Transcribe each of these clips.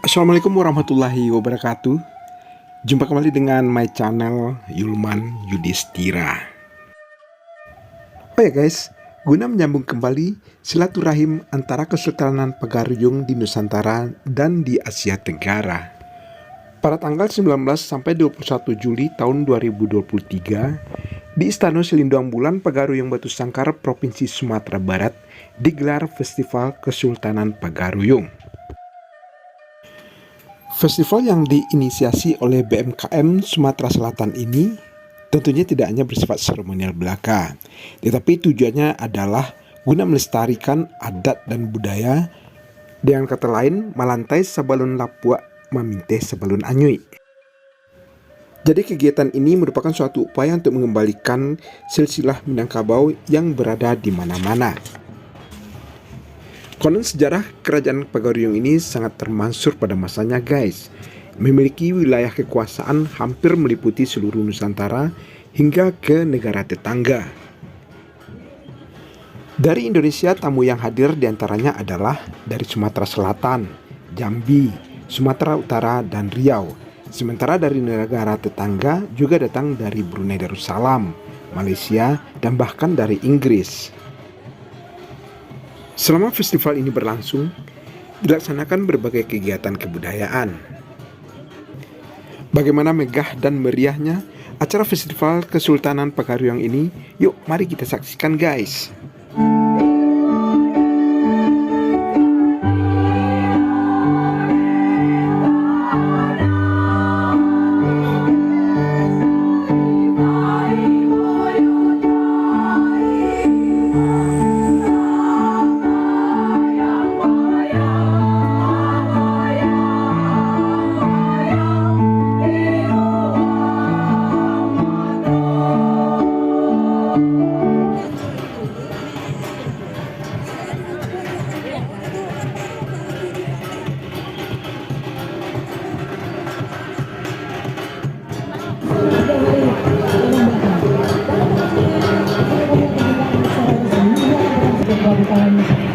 Assalamualaikum warahmatullahi wabarakatuh. Jumpa kembali dengan my channel Yulman Yudhistira. Oh ya guys, guna menyambung kembali silaturahim antara Kesultanan Pagaruyung di Nusantara dan di Asia Tenggara. Pada tanggal 19 sampai 21 Juli tahun 2023, di Istana Selindung Bulan Pagaruyung Batu Sangkar, Provinsi Sumatera Barat, digelar Festival Kesultanan Pagaruyung. Festival yang diinisiasi oleh BMKM Sumatera Selatan ini tentunya tidak hanya bersifat seremonial belaka, tetapi tujuannya adalah guna melestarikan adat dan budaya, dengan kata lain malantai sabalun lapua maminte sabalun anyui. Jadi kegiatan ini merupakan suatu upaya untuk mengembalikan silsilah Minangkabau yang berada di mana-mana. Konon sejarah kerajaan Pagaruyung ini sangat termansur pada masanya guys. Memiliki wilayah kekuasaan hampir meliputi seluruh Nusantara hingga ke negara tetangga. Dari Indonesia, tamu yang hadir diantaranya adalah dari Sumatera Selatan, Jambi, Sumatera Utara, dan Riau. Sementara dari negara tetangga juga datang dari Brunei Darussalam, Malaysia, dan bahkan dari Inggris. Selama festival ini berlangsung, dilaksanakan berbagai kegiatan kebudayaan. Bagaimana megah dan meriahnya acara Festival Kesultanan Pagaruyung ini? Yuk, mari kita saksikan guys.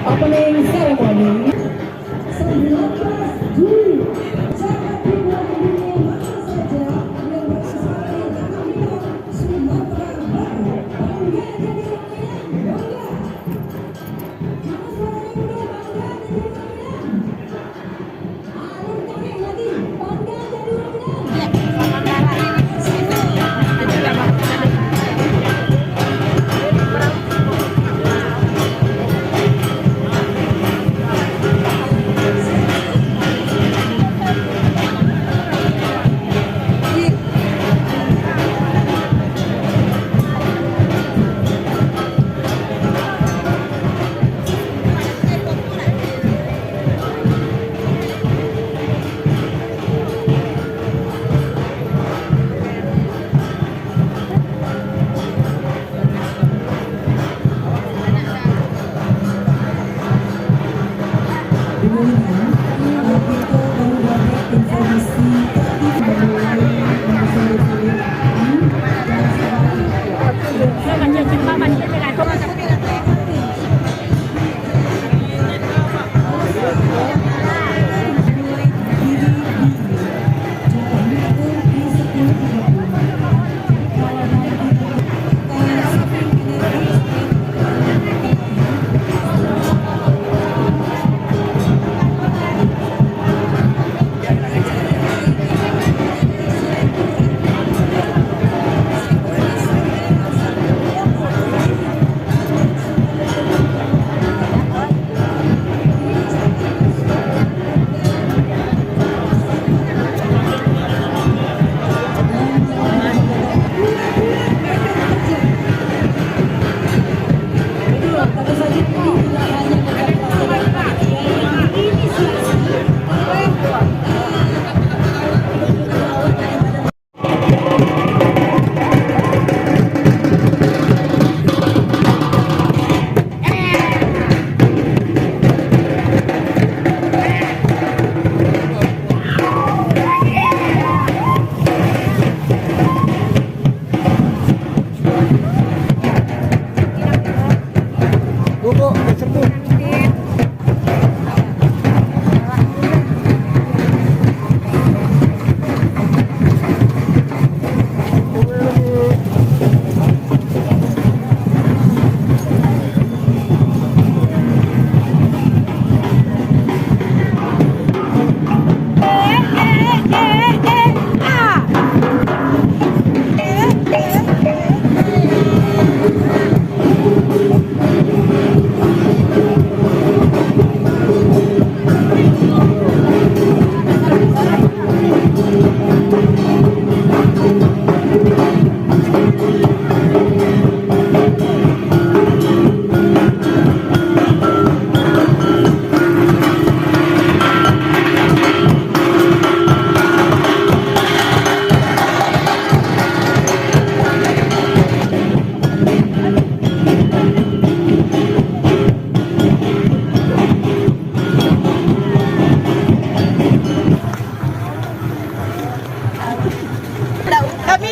Opening ceremony 19 Juli.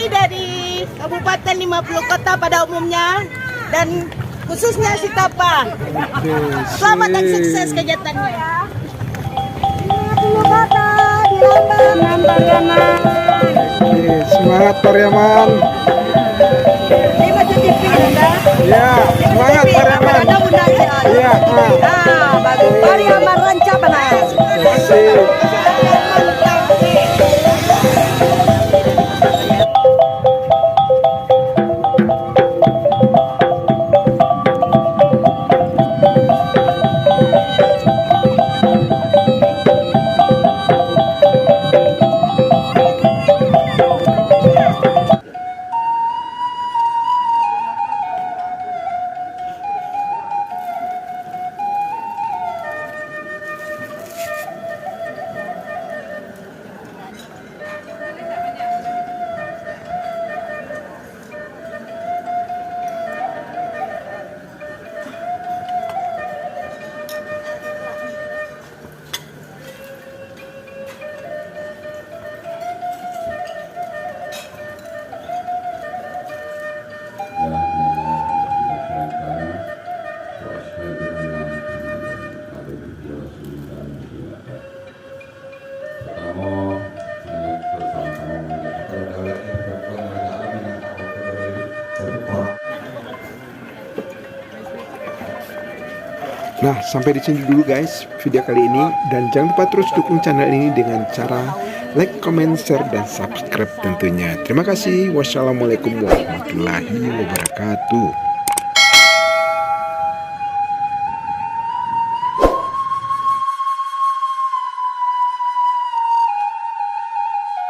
kami dari Kabupaten 50 Kota pada umumnya dan khususnya si Tapa. Selamat dan sukses kegiatannya. 50 Kota di Lambang Pariaman. Semangat Pariaman. Ini masih TV Anda. Ya, semangat Pariaman. Ada undang ya. Iya, Bagus Pariaman Ranca Banas. Sip. Nah, sampai di sini dulu guys video kali ini, dan jangan lupa terus dukung channel ini dengan cara like, comment, share, dan subscribe tentunya. Terima kasih. Wassalamualaikum warahmatullahi wabarakatuh.